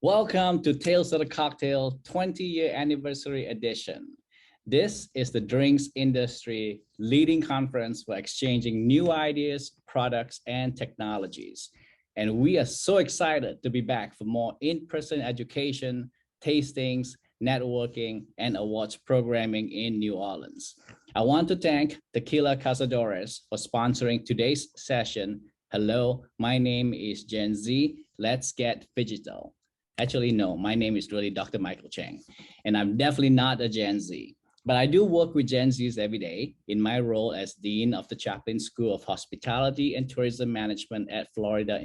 Welcome to Tales of the Cocktail 20-year anniversary edition. This is the drinks industry leading conference for exchanging new ideas, products, and technologies. And we are so excited to be back for more in-person education, tastings, networking, and awards programming in New Orleans. I want to thank Tequila Cazadores for sponsoring today's session. Hello, my name is Gen Z. Let's get phygital. Actually, no, my name is really Dr. Michael Chang, and I'm definitely not a Gen Z, but I do work with Gen Zs every day in my role as Dean of the Chaplin School of Hospitality and Tourism Management at Florida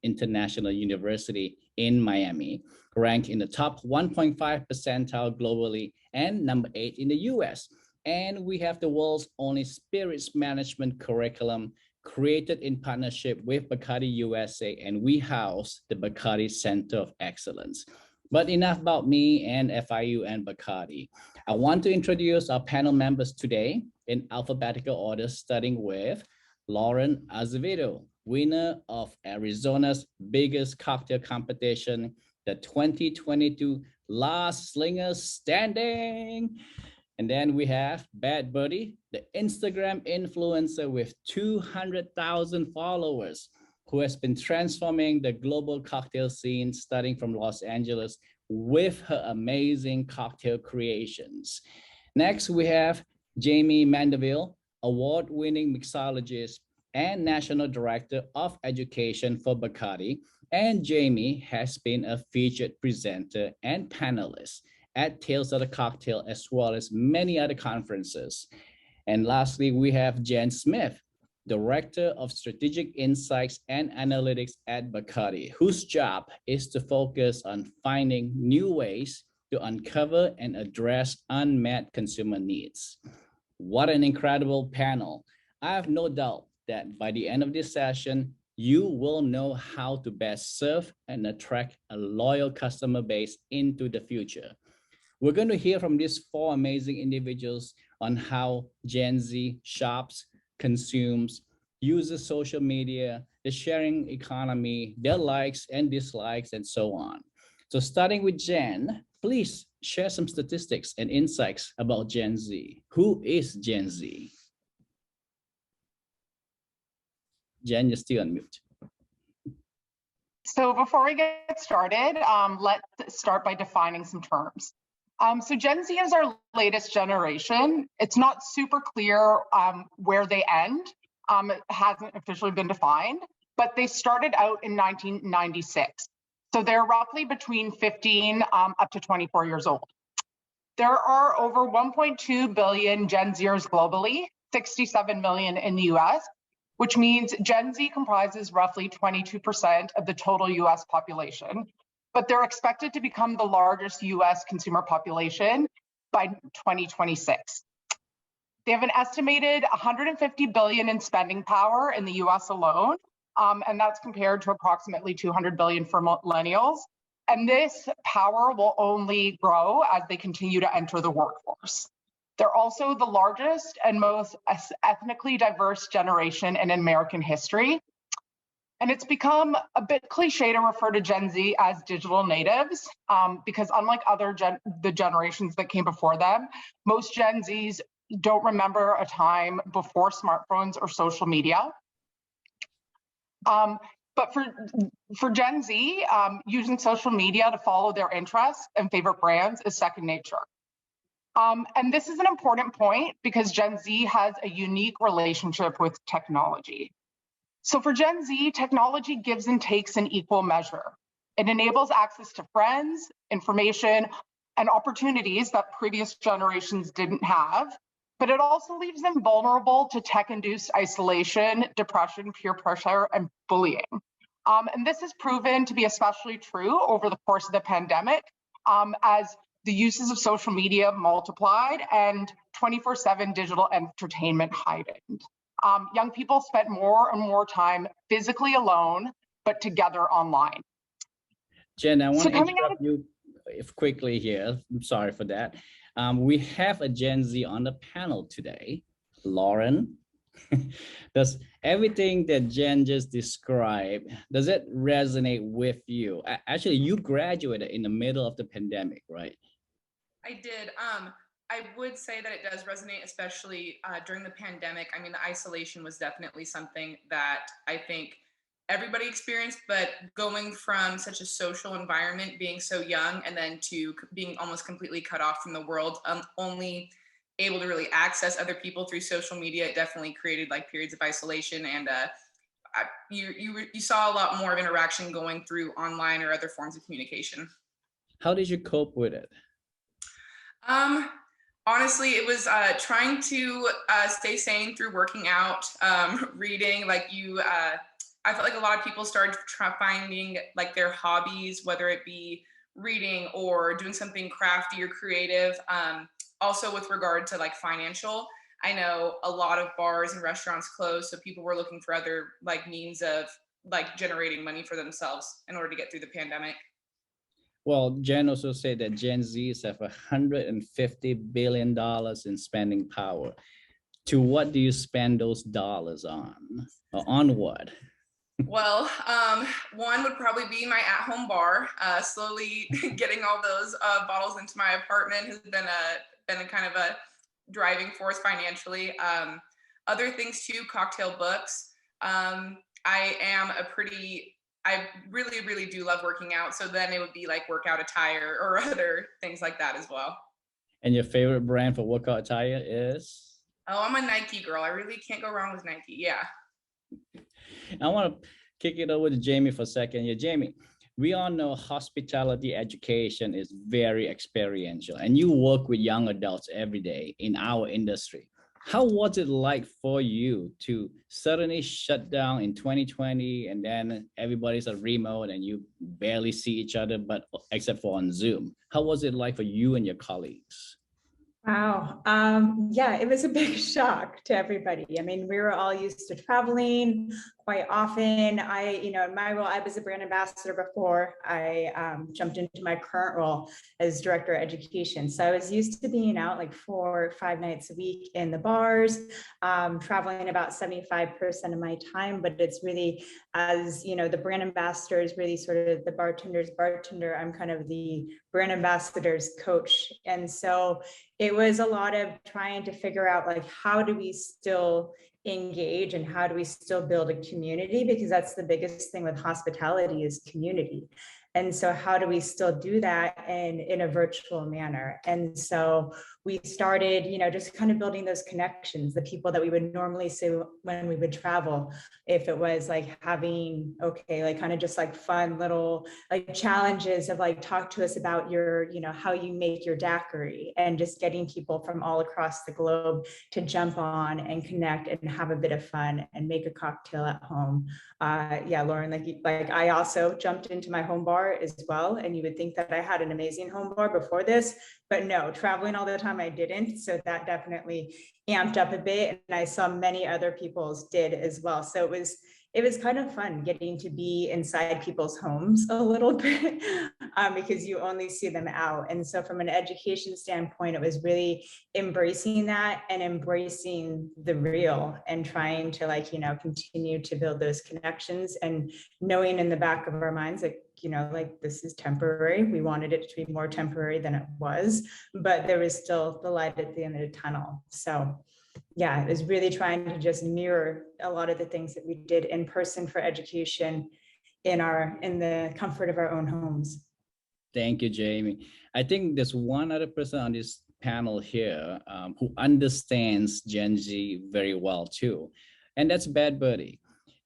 International University in Miami, ranked in the top 1.5 percentile globally and number 8 in the US. And we have the world's only spirits management curriculum created in partnership with Bacardi USA, and we house the Bacardi Center of Excellence. But enough about me and FIU and Bacardi. I want to introduce our panel members today in alphabetical order, starting with Lauren Azevedo, winner of Arizona's biggest cocktail competition, the 2022 Last Slinger Standing. And then we have Bad Birdie, the Instagram influencer with 200,000 followers, who has been transforming the global cocktail scene starting from Los Angeles with her amazing cocktail creations. Next, we have Jamie Mandeville, award-winning mixologist and National Director of Education for Bacardi. And Jamie has been a featured presenter and panelist at Tales of the Cocktail, as well as many other conferences. And lastly, we have Jen Smith, Director of Strategic Insights and Analytics at Bacardi, whose job is to focus on finding new ways to uncover and address unmet consumer needs. What an incredible panel. I have no doubt that by the end of this session, you will know how to best serve and attract a loyal customer base into the future. We're going to hear from these 4 amazing individuals on how Gen Z shops, consumes, uses social media, the sharing economy, their likes and dislikes, and so on. So starting with Jen, please share some statistics and insights about Gen Z. Who is Gen Z? Jen, you're still on mute. So before we get started, let's start by defining some terms. So Gen Z is our latest generation. It's not super clear where they end. It hasn't officially been defined, but they started out in 1996. So they're roughly between 15 up to 24 years old. There are over 1.2 billion Gen Zers globally, 67 million in the US, which means Gen Z comprises roughly 22% of the total US population. But they're expected to become the largest US consumer population by 2026. They have an estimated 150 billion in spending power in the US alone, and that's compared to approximately 200 billion for millennials. And this power will only grow as they continue to enter the workforce. They're also the largest and most ethnically diverse generation in American history. And it's become a bit cliche to refer to Gen Z as digital natives, because unlike the generations that came before them, most Gen Zs don't remember a time before smartphones or social media. But for Gen Z, using social media to follow their interests and favorite brands is second nature. And this is an important point because Gen Z has a unique relationship with technology. So for Gen Z, technology gives and takes in equal measure. It enables access to friends, information, and opportunities that previous generations didn't have, but it also leaves them vulnerable to tech-induced isolation, depression, peer pressure, and bullying. And this has proven to be especially true over the course of the pandemic, as the uses of social media multiplied and 24/7 digital entertainment heightened. Young people spent more and more time physically alone, but together online. Jen, I want to interrupt you quickly here. I'm sorry for that. We have a Gen Z on the panel today, Lauren. Does everything that Jen just described, does it resonate with you? Actually, you graduated in the middle of the pandemic, right? I did. I would say that it does resonate, especially during the pandemic. I mean, the isolation was definitely something that I think everybody experienced, but going from such a social environment, being so young, and then to being almost completely cut off from the world, only able to really access other people through social media, it definitely created like periods of isolation, and you saw a lot more of interaction going through online or other forms of communication. How did you cope with it? Honestly, it was trying to stay sane through working out, reading. I felt like a lot of people started finding like their hobbies, whether it be reading or doing something crafty or creative. Also with regard to like financial, I know a lot of bars and restaurants closed, so people were looking for other like means of like generating money for themselves in order to get through the pandemic. Well, Jen also said that Gen Zs have $150 billion in spending power. To what do you spend those dollars on? Or on what? Well, one would probably be my at-home bar. Slowly getting all those bottles into my apartment has been a kind of a driving force financially. Other things too, cocktail books. I really, really do love working out. So then it would be like workout attire or other things like that as well. And your favorite brand for workout attire is? Oh, I'm a Nike girl. I really can't go wrong with Nike. Yeah. I want to kick it over to Jamie for a second. Yeah, Jamie, we all know hospitality education is very experiential, and you work with young adults every day in our industry. How was it like for you to suddenly shut down in 2020 and then everybody's at remote and you barely see each other, but except for on Zoom? How was it like for you and your colleagues? Wow. Yeah, it was a big shock to everybody. I mean, we were all used to traveling quite often. In my role, I was a brand ambassador before I jumped into my current role as director of education. So I was used to being out like 4 or 5 nights a week in the bars, traveling about 75% of my time. But it's really, as you know, the brand ambassador is really sort of the bartender's bartender. I'm kind of the brand ambassador's coach. And so it was a lot of trying to figure out like, how do we still engage and how do we still build a community? Because that's the biggest thing with hospitality is community. And so how do we still do that in a virtual manner? And so we started, just kind of building those connections, the people that we would normally see when we would travel. If it was like having, like kind of just like fun little like challenges of like, talk to us about your, how you make your daiquiri, and just getting people from all across the globe to jump on and connect and have a bit of fun and make a cocktail at home. Yeah, Lauren, like I also jumped into my home bar as well. And you would think that I had an amazing home bar before this, but no, traveling all the time I didn't. So that definitely amped up a bit. And I saw many other people's did as well. So it was kind of fun getting to be inside people's homes a little bit because you only see them out. And so from an education standpoint, it was really embracing that and embracing the real and trying to continue to build those connections and knowing in the back of our minds, this is temporary. We wanted it to be more temporary than it was, but there was still the light at the end of the tunnel. So yeah, it was really trying to just mirror a lot of the things that we did in person for education in the comfort of our own homes. Thank you, Jamie. I think there's one other person on this panel here who understands Gen Z very well too, and that's Bad Buddy.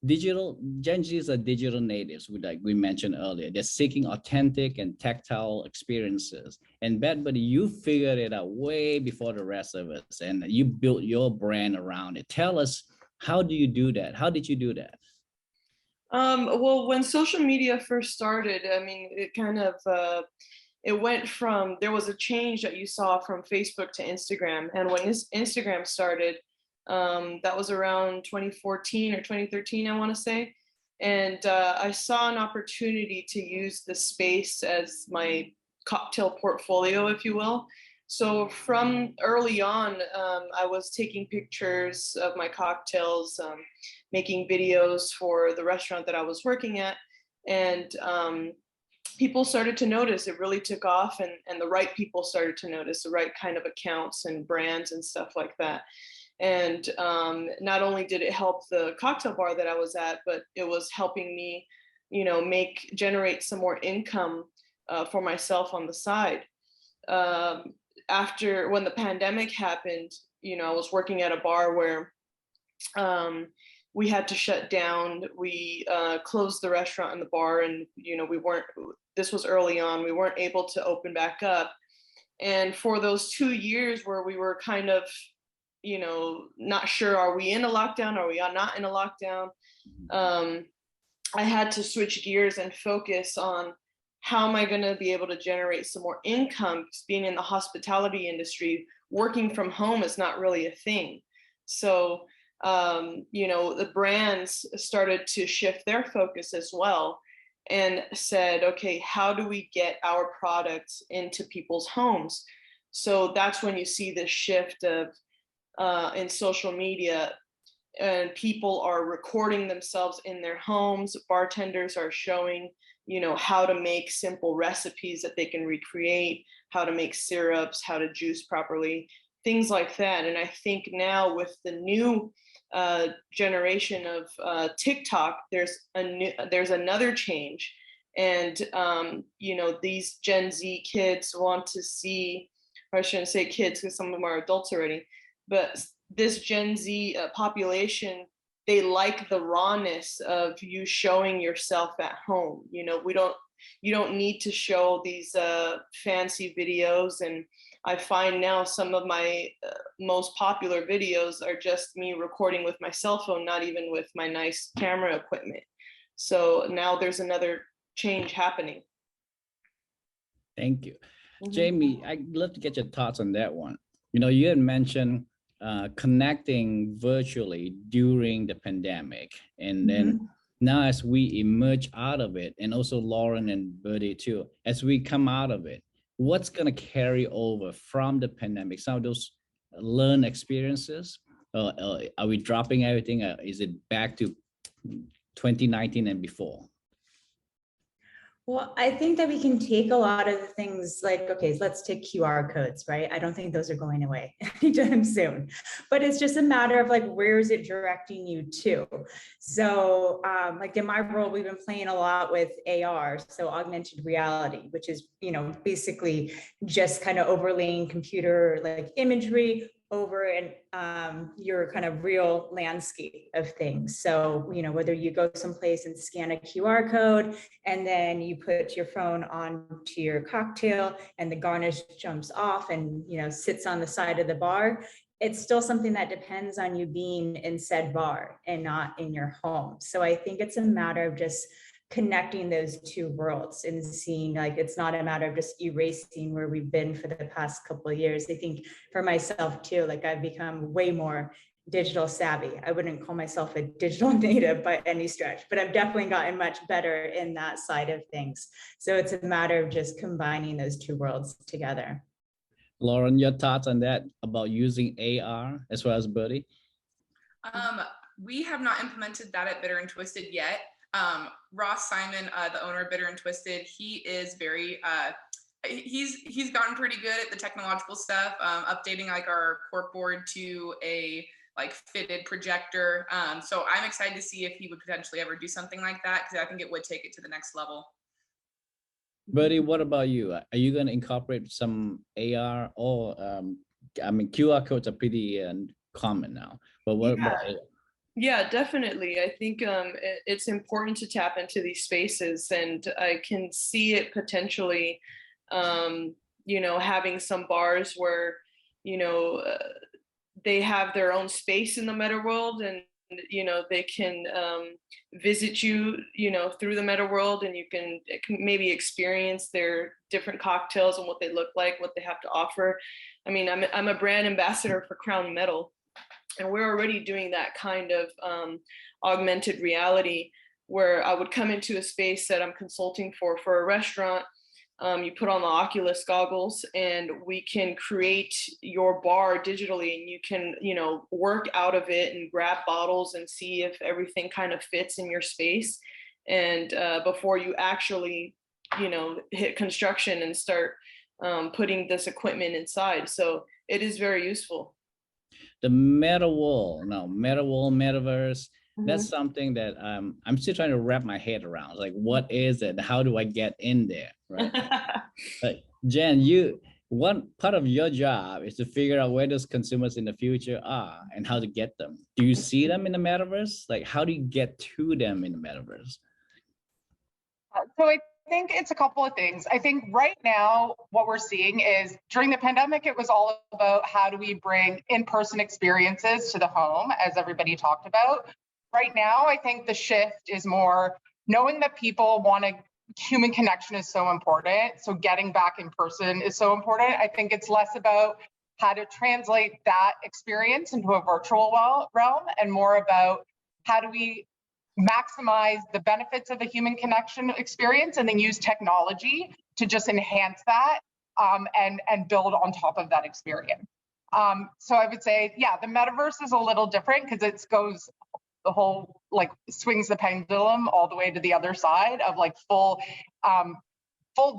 Gen Zs are digital natives, like we mentioned earlier. They're seeking authentic and tactile experiences. And Bad Buddy, you figured it out way before the rest of us, and you built your brand around it. Tell us, how do you do that? How did you do that? Well, when social media first started, I mean, it kind of, it went from, there was a change that you saw from Facebook to Instagram. And when this Instagram started, that was around 2014 or 2013, I want to say. And I saw an opportunity to use the space as my cocktail portfolio, if you will. So from early on, I was taking pictures of my cocktails, making videos for the restaurant that I was working at, and people started to notice. It really took off, and the right people started to notice, the right kind of accounts and brands and stuff like that. And not only did it help the cocktail bar that I was at, but it was helping me, generate some more income for myself on the side. After when the pandemic happened, I was working at a bar where we had to shut down. We closed the restaurant and the bar, and this was early on, we weren't able to open back up. And for those 2 years where we were kind of, not sure, are we in a lockdown? Are we not in a lockdown? I had to switch gears and focus on how am I going to be able to generate some more income? Because being in the hospitality industry, working from home is not really a thing. So, the brands started to shift their focus as well and said, okay, how do we get our products into people's homes? So that's when you see the shift of in social media, and people are recording themselves in their homes. Bartenders are showing, how to make simple recipes that they can recreate, how to make syrups, how to juice properly, things like that. And I think now with the new generation of TikTok, there's another change. And, these Gen Z kids want to see, or I shouldn't say kids because some of them are adults already, but this Gen Z population, they like the rawness of you showing yourself at home. You don't need to show these fancy videos. And I find now some of my most popular videos are just me recording with my cell phone, not even with my nice camera equipment. So now there's another change happening. Thank you. Jamie, I'd love to get your thoughts on that one. You had mentioned connecting virtually during the pandemic, and then now as we emerge out of it, and also Lauren and Bertie too, as we come out of it, what's going to carry over from the pandemic? Some of those learned experiences, are we dropping everything? Is it back to 2019 and before? Well, I think that we can take a lot of the things like, okay, let's take QR codes, right? I don't think those are going away anytime soon, but it's just a matter of like, where is it directing you to? So like in my role, we've been playing a lot with AR, so augmented reality, which is, basically just kind of overlaying computer like imagery over your kind of real landscape of things. So, whether you go someplace and scan a QR code and then you put your phone onto your cocktail and the garnish jumps off and, sits on the side of the bar, it's still something that depends on you being in said bar and not in your home. So I think it's a matter of just connecting those two worlds and seeing like it's not a matter of just erasing where we've been for the past couple of years. I think for myself too, like I've become way more digital savvy. I wouldn't call myself a digital native by any stretch, but I've definitely gotten much better in that side of things. So it's a matter of just combining those two worlds together. Lauren, your thoughts on that about using AR as well as Bertie? We have not implemented that at Bitter and Twisted yet. Ross Simon, the owner of Bitter and Twisted, he is very he's gotten pretty good at the technological stuff, updating like our cork board to a like fitted projector. So I'm excited to see if he would potentially ever do something like that, because I think it would take it to the next level. Bertie, what about you? Are you going to incorporate some AR or QR codes are pretty common now, but what about AR? Yeah, definitely. I think it's important to tap into these spaces, and I can see it potentially, having some bars where, they have their own space in the meta world, and, they can visit you, through the meta world, and you can maybe experience their different cocktails and what they look like, what they have to offer. I mean, I'm a brand ambassador for Crown Metal, and we're already doing that kind of augmented reality where I would come into a space that I'm consulting for a restaurant. You put on the Oculus goggles and we can create your bar digitally, and you can, work out of it and grab bottles and see if everything kind of fits in your space. And before you actually, hit construction and start putting this equipment inside. So it is very useful. The metaverse, that's something that I'm still trying to wrap my head around. Like, what is it? How do I get in there? Right. But Jen, one part of your job is to figure out where those consumers in the future are and how to get them. Do you see them in the metaverse? Like, how do you get to them in the metaverse? So I think it's a couple of things. I think right now what we're seeing is during the pandemic, it was all about how do we bring in-person experiences to the home, as everybody talked about. Right now, I think the shift is more knowing that people want to, human connection is so important. So getting back in person is so important. I think it's less about how to translate that experience into a virtual realm and more about how do we maximize the benefits of a human connection experience and then use technology to just enhance that and build on top of that experience. So I would say, yeah, the metaverse is a little different because it goes the whole, like, swings the pendulum all the way to the other side of like full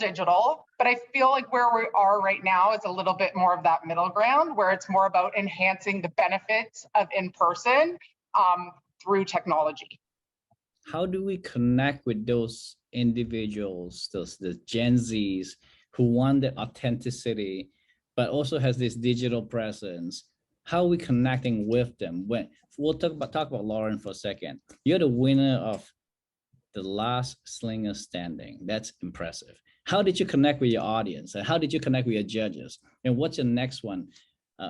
digital. But I feel like where we are right now is a little bit more of that middle ground where it's more about enhancing the benefits of in-person through technology. How do we connect with those individuals, the Gen Zs who want the authenticity, but also has this digital presence? How are we connecting with them? We'll talk about Lauren for a second. You're the winner of the last Slinger standing. That's impressive. How did you connect with your audience? And how did you connect with your judges? And what's your next one?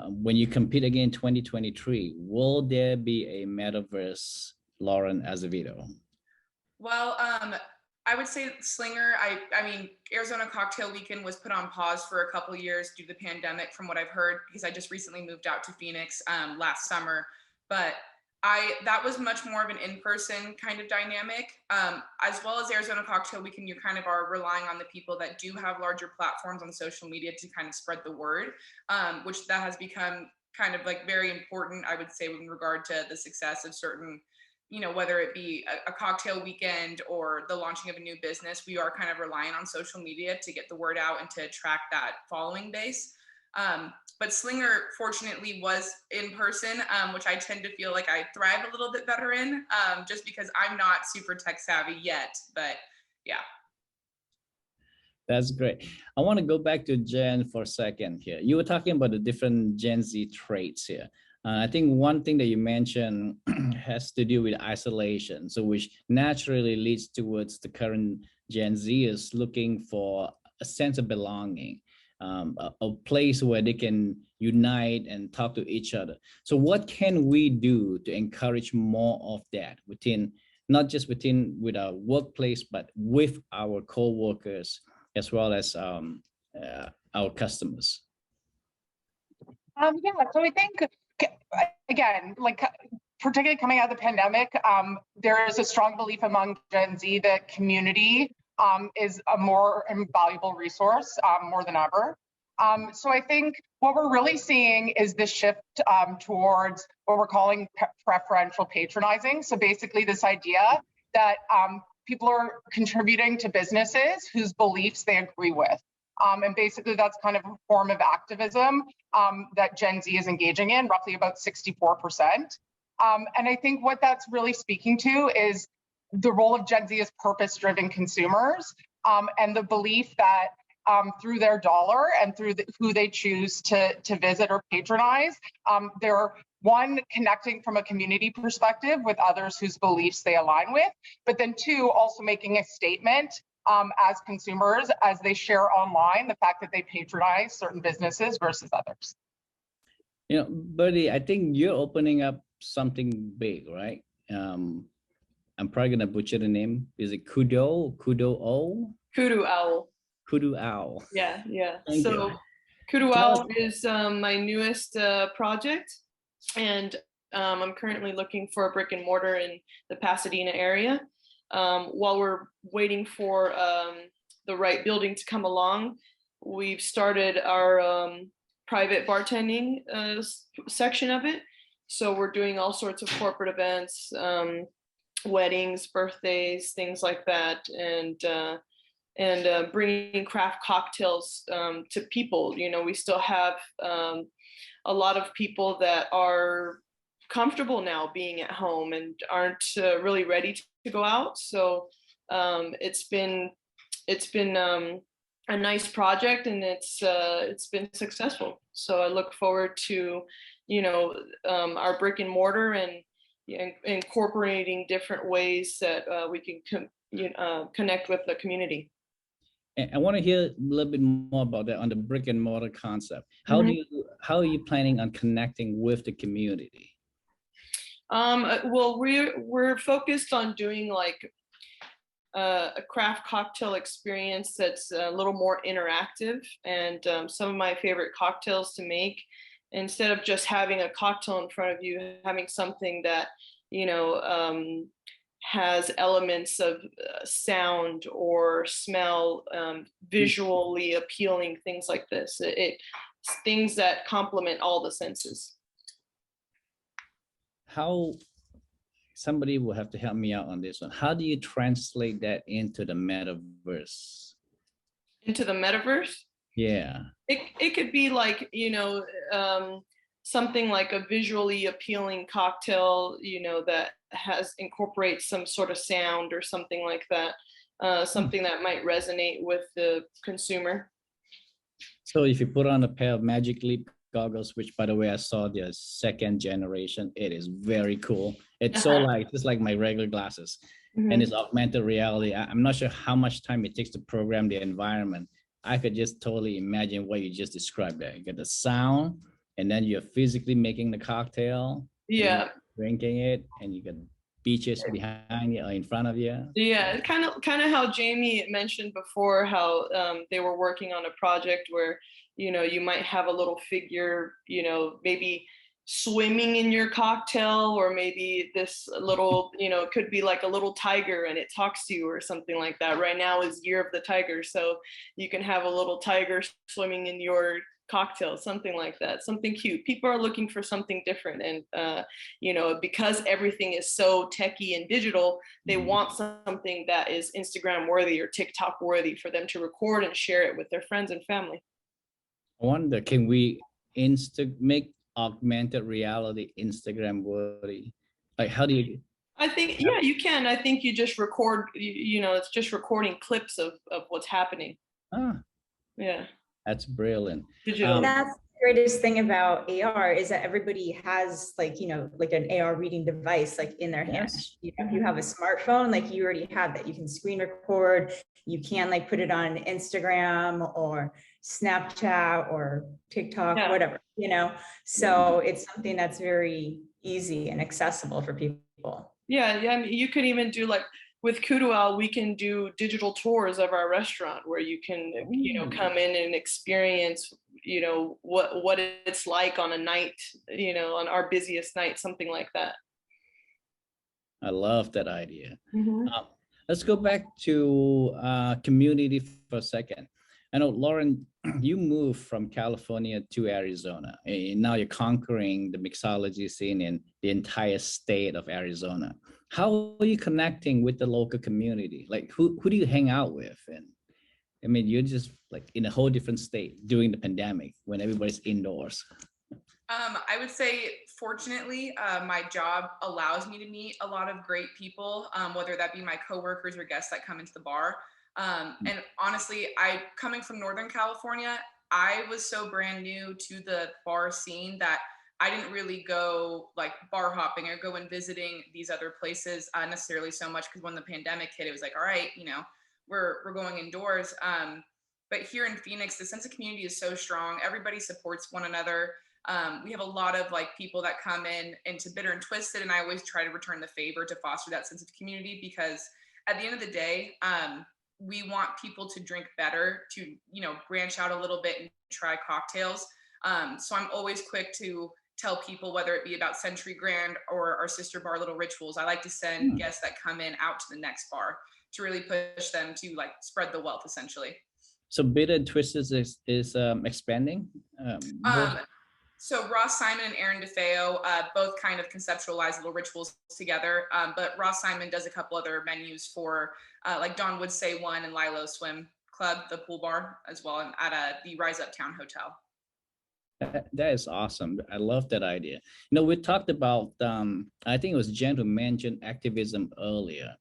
When you compete again in 2023, will there be a metaverse Lauren Azevedo? Well, I would say Slinger, I mean, Arizona Cocktail Weekend was put on pause for a couple of years due to the pandemic, from what I've heard, because I just recently moved out to Phoenix last summer. But that was much more of an in-person kind of dynamic. As well as Arizona Cocktail Weekend, you kind of are relying on the people that do have larger platforms on social media to kind of spread the word, which that has become kind of like very important, I would say, in regard to the success of certain, whether it be a cocktail weekend or the launching of a new business, we are kind of relying on social media to get the word out and to attract that following base. But Slinger, fortunately, was in person, which I tend to feel like I thrive a little bit better in, just because I'm not super tech savvy yet, but yeah. That's great. I want to go back to Jen for a second here. You were talking about the different Gen Z traits here. I think one thing that you mentioned has to do with isolation, so which naturally leads towards the current Gen Z is looking for a sense of belonging, a place where they can unite and talk to each other. So what can we do to encourage more of that within, not just with our workplace, but with our co-workers as well as our customers? Yeah, so I think, again, like particularly coming out of the pandemic, there is a strong belief among Gen Z that community is a more invaluable resource more than ever. So I think what we're really seeing is this shift towards what we're calling preferential patronizing. So basically this idea that people are contributing to businesses whose beliefs they agree with. And basically that's kind of a form of activism that Gen Z is engaging in, roughly about 64%. And I think what that's really speaking to is the role of Gen Z as purpose-driven consumers and the belief that through their dollar and through who they choose to visit or patronize, they're one, connecting from a community perspective with others whose beliefs they align with, but then two, also making a statement as consumers as they share online the fact that they patronize certain businesses versus others. Bertie, I think you're opening up something big, right? I'm probably gonna butcher the name. Is it Kudo O? Kudu Owl. Kudu Owl. Yeah. Thank So you. Kudu Owl is my newest project, and I'm currently looking for a brick and mortar in the Pasadena area. While we're waiting for the right building to come along, we've started our private bartending section of it. So we're doing all sorts of corporate events, weddings, birthdays, things like that, and bringing craft cocktails to people. You know, we still have a lot of people that are comfortable now being at home and aren't really ready to go out. So it's been a nice project, and it's been successful. So I look forward to, you know, our brick and mortar and incorporating different ways that we can connect with the community. And I want to hear a little bit more about that on the brick and mortar concept. How are you planning on connecting with the community? Well, we're focused on doing like a craft cocktail experience that's a little more interactive, and some of my favorite cocktails to make, instead of just having a cocktail in front of you, having something that, you know, has elements of sound or smell, visually appealing, things like this. It's things that complement all the senses. How, somebody will have to help me out on this one. How do you translate that into the metaverse? Into the metaverse? Yeah. It could be like, you know, something like a visually appealing cocktail, you know, that incorporates some sort of sound or something like that, something that might resonate with the consumer. So if you put on a pair of Magic Leap goggles, which by the way, I saw the second generation, it is very cool. It's so like, just like my regular glasses, and it's augmented reality. I'm not sure how much time it takes to program the environment. I could just totally imagine what you just described there. You get the sound, and then you're physically making the cocktail, yeah, drinking it, and you get beaches behind you or in front of you. Yeah, kind of how Jamie mentioned before, how they were working on a project where, you know, you might have a little figure, you know, maybe swimming in your cocktail, or maybe this little, you know, it could be like a little tiger and it talks to you or something like that. Right now is Year of the Tiger, so you can have a little tiger swimming in your cocktail, something like that, something cute. People are looking for something different, and you know, because everything is so techy and digital, they want something that is Instagram worthy or TikTok worthy for them to record and share it with their friends and family. I wonder, can we make augmented reality Instagram worthy? Like, how do you? I think, yeah, you can. I think you just record, you know, it's just recording clips of what's happening. Yeah. That's brilliant. That's the greatest thing about AR, is that everybody has, like, you know, like an AR reading device like in their hands. You know, if you have a smartphone, like you already have that. You can screen record, you can like put it on Instagram or Snapchat or TikTok, whatever, you know. So it's something that's very easy and accessible for people. Yeah, I mean, you could even do, like, with Kudual, we can do digital tours of our restaurant where you can, you know, come in and experience, you know, what it's like on a night, you know, on our busiest night, something like that. I love that idea. Let's go back to community for a second. I know, Lauren, you moved from California to Arizona, and now you're conquering the mixology scene in the entire state of Arizona. How are you connecting with the local community? Like, who do you hang out with? And I mean, you're just like in a whole different state during the pandemic when everybody's indoors. I would say, fortunately, my job allows me to meet a lot of great people, whether that be my coworkers or guests that come into the bar. And honestly, coming from Northern California, I was so brand new to the bar scene that I didn't really go like bar hopping or go and visiting these other places necessarily so much, because when the pandemic hit, it was like, all right, you know, we're going indoors. But here in Phoenix, the sense of community is so strong. Everybody supports one another. We have a lot of like people that come in into Bitter and Twisted, and I always try to return the favor to foster that sense of community, because at the end of the day, we want people to drink better, to, you know, branch out a little bit and try cocktails. So I'm always quick to tell people, whether it be about Century Grand or our sister bar Little Rituals, I like to send guests that come in out to the next bar, to really push them to like spread the wealth essentially. So Bitter and Twisted is expanding. So Ross Simon and Aaron DeFeo both kind of conceptualize little rituals together, but Ross Simon does a couple other menus for like Dawn would say one and Lilo Swim Club, the pool bar as well, and at the Rise Uptown Hotel. That is awesome. I love that idea. You know, we talked about, I think it was Jen who mentioned activism earlier,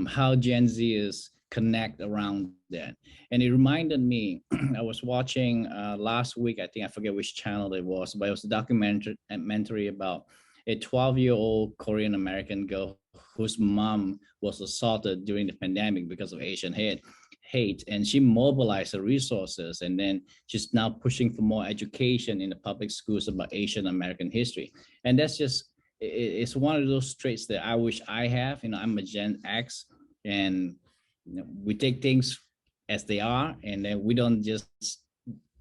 how Gen Zers connect around that. And it reminded me, I was watching last week, I think I forget which channel it was, but it was a documentary about a 12-year-old Korean American girl whose mom was assaulted during the pandemic because of Asian hate, and she mobilized her resources, and then she's now pushing for more education in the public schools about Asian American history. And that's just, it's one of those traits that I wish I have. You know, I'm a Gen X, and you know, we take things as they are, and then we don't just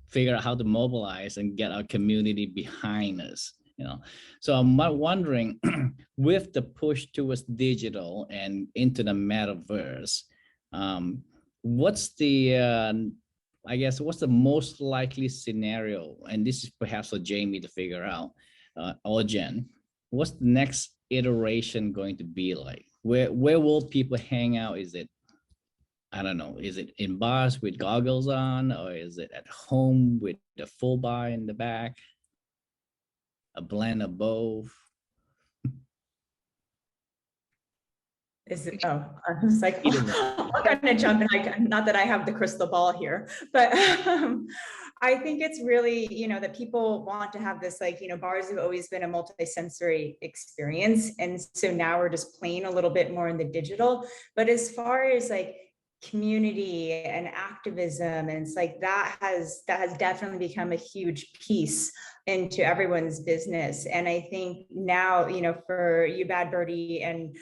figure out how to mobilize and get our community behind us. You know, so I'm wondering, with the push towards digital and into the metaverse, what's the I guess what's the most likely scenario? And this is perhaps for Jamie to figure out, or Jen. What's the next iteration going to be like? Where will people hang out? Is it, I don't know, is it in bars with goggles on, or is it at home with the full bar in the back? A blend of both? Is it, oh, I was like, oh, I'm gonna jump in, like, not that I have the crystal ball here, but I think it's really, you know, that people want to have this, like, you know, bars have always been a multisensory experience. And so now we're just playing a little bit more in the digital. But as far as like community and activism, and it's like that has definitely become a huge piece into everyone's business. And I think now, you know, for you, Bad Birdie, and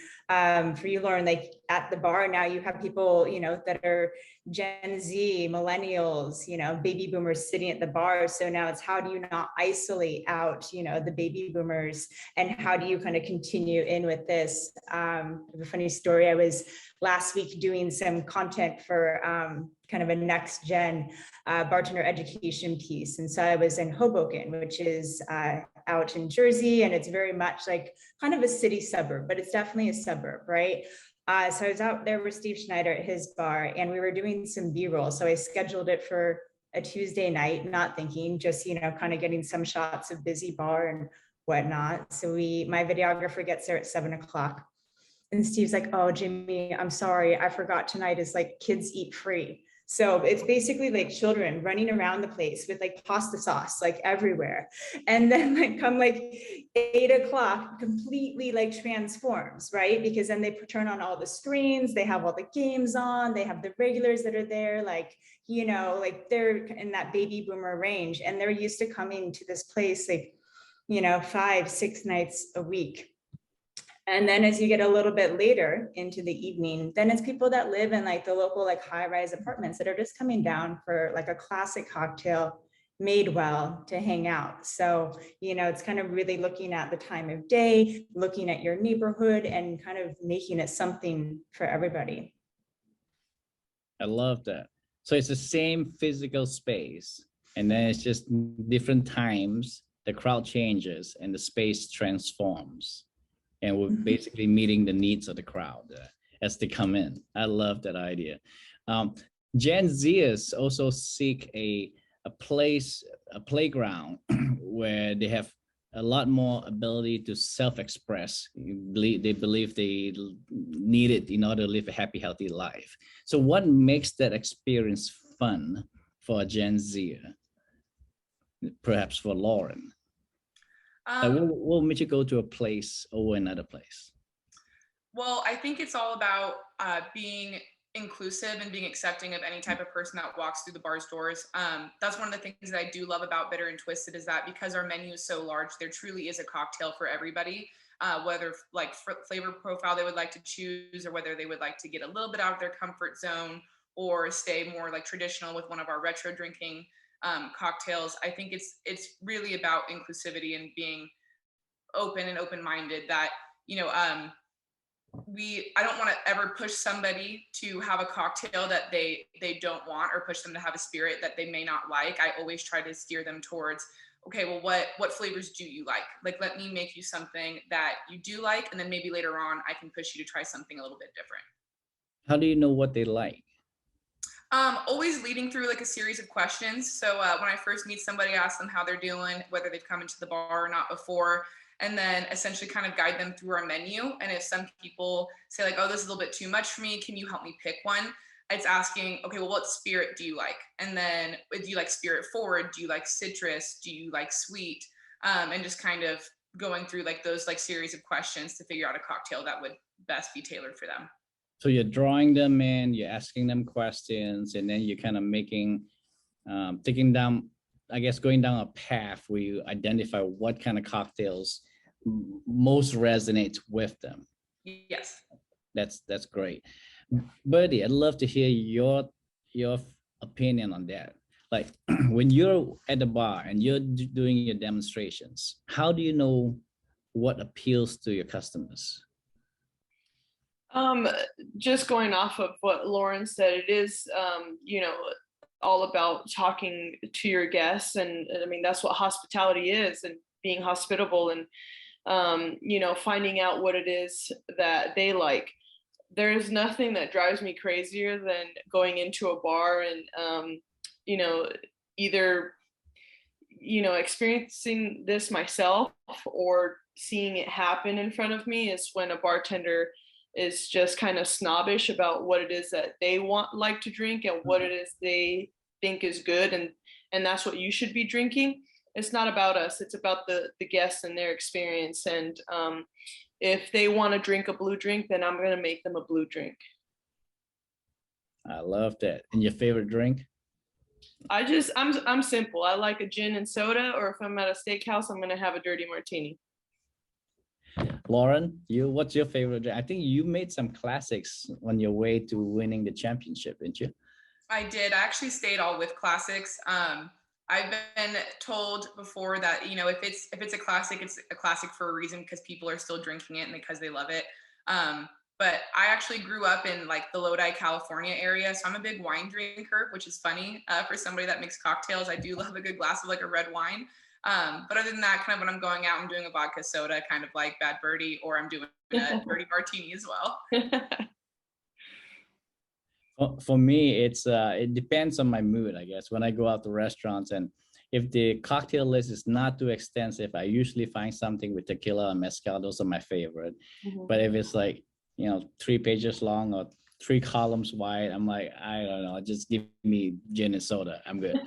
for you, Lauren, like at the bar now you have people, you know, that are Gen Z, millennials, you know, baby boomers sitting at the bar. So now it's, how do you not isolate out, you know, the baby boomers, and how do you kind of continue in with this? A funny story, I was last week doing some content for kind of a next gen bartender education piece. And so I was in Hoboken, which is out in Jersey, and it's very much like kind of a city suburb, but it's definitely a suburb, right? So I was out there with Steve Schneider at his bar, and we were doing some B-roll. So I scheduled it for a Tuesday night, not thinking, just, you know, kind of getting some shots of busy bar and whatnot. So my videographer gets there at 7 o'clock. And Steve's like, oh, Jimmy, I'm sorry, I forgot tonight is like kids eat free. So it's basically like children running around the place with like pasta sauce, like everywhere. And then like come like 8 o'clock, completely like transforms, right? Because then they turn on all the screens, they have all the games on, they have the regulars that are there, like, you know, like they're in that baby boomer range, and they're used to coming to this place like, you know, 5-6 nights a week. And then as you get a little bit later into the evening, then it's people that live in like the local like high-rise apartments that are just coming down for like a classic cocktail made well to hang out. So, you know, it's kind of really looking at the time of day, looking at your neighborhood, and kind of making it something for everybody. I love that. So it's the same physical space, and then it's just different times, the crowd changes and the space transforms. And we're basically meeting the needs of the crowd as they come in. I love that idea. Gen Zers also seek a playground where they have a lot more ability to self-express. They believe they need it in order to live a happy, healthy life. So what makes that experience fun for a Gen Zer? Perhaps for Lauren. What made you go to a place over another place? Well, I think it's all about being inclusive and being accepting of any type of person that walks through the bar's doors. That's one of the things that I do love about Bitter and Twisted, is that because our menu is so large, there truly is a cocktail for everybody, whether like flavor profile they would like to choose, or whether they would like to get a little bit out of their comfort zone or stay more like traditional with one of our retro drinking cocktails. I think it's really about inclusivity and being open and open-minded, that, you know, I don't want to ever push somebody to have a cocktail that they don't want, or push them to have a spirit that they may not like. I always try to steer them towards, okay, well, what flavors do you like? Like, let me make you something that you do like, and then maybe later on I can push you to try something a little bit different. How do you know what they like? Always leading through like a series of questions. So when I first meet somebody, I ask them how they're doing, whether they've come into the bar or not before, and then essentially kind of guide them through our menu. And if some people say like, oh, this is a little bit too much for me, can you help me pick one? It's asking, okay, well, what spirit do you like? And then do you like spirit forward? Do you like citrus? Do you like sweet? And just kind of going through like those like series of questions to figure out a cocktail that would best be tailored for them. So you're drawing them in, you're asking them questions, and then you're kind of making, taking down, I guess, going down a path where you identify what kind of cocktails most resonates with them. Yes. That's great. Birdie, I'd love to hear your opinion on that. Like when you're at the bar and you're doing your demonstrations, how do you know what appeals to your customers? Just going off of what Lauren said, it is, you know, all about talking to your guests. And I mean, that's what hospitality is, and being hospitable, and, you know, finding out what it is that they like. There's nothing that drives me crazier than going into a bar and, you know, either, you know, experiencing this myself or seeing it happen in front of me, is when a bartender is just kind of snobbish about what it is that they like to drink and what it is they think is good, and that's what you should be drinking. It's not about us, it's about the guests and their experience. And if they want to drink a blue drink, then I'm going to make them a blue drink. I love that. And your favorite drink? I'm simple. I like a gin and soda, or if I'm at a steakhouse, I'm going to have a dirty martini. Lauren, what's your favorite drink? I think you made some classics on your way to winning the championship, didn't you? I did. I actually stayed all with classics. I've been told before that, you know, if it's a classic, it's a classic for a reason, because people are still drinking it and because they love it. But I actually grew up in like the Lodi, California area, so I'm a big wine drinker, which is funny for somebody that makes cocktails. I do love a good glass of like a red wine. But other than that, kind of when I'm going out, I'm doing a vodka soda, kind of like Bad Birdie, or I'm doing a dirty martini as well. For me, it depends on my mood, I guess. When I go out to restaurants, and if the cocktail list is not too extensive, I usually find something with tequila and mezcal. Those are my favorite. Mm-hmm. But if it's like, you know, 3 pages long or 3 columns wide, I'm like, I don't know, just give me gin and soda. I'm good.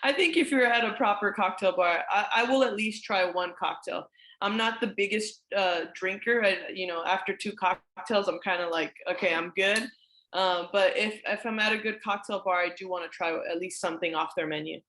I think if you're at a proper cocktail bar, I will at least try one cocktail. I'm not the biggest drinker. You know, after 2 cocktails, I'm kind of like, okay, I'm good. But if I'm at a good cocktail bar, I do want to try at least something off their menu.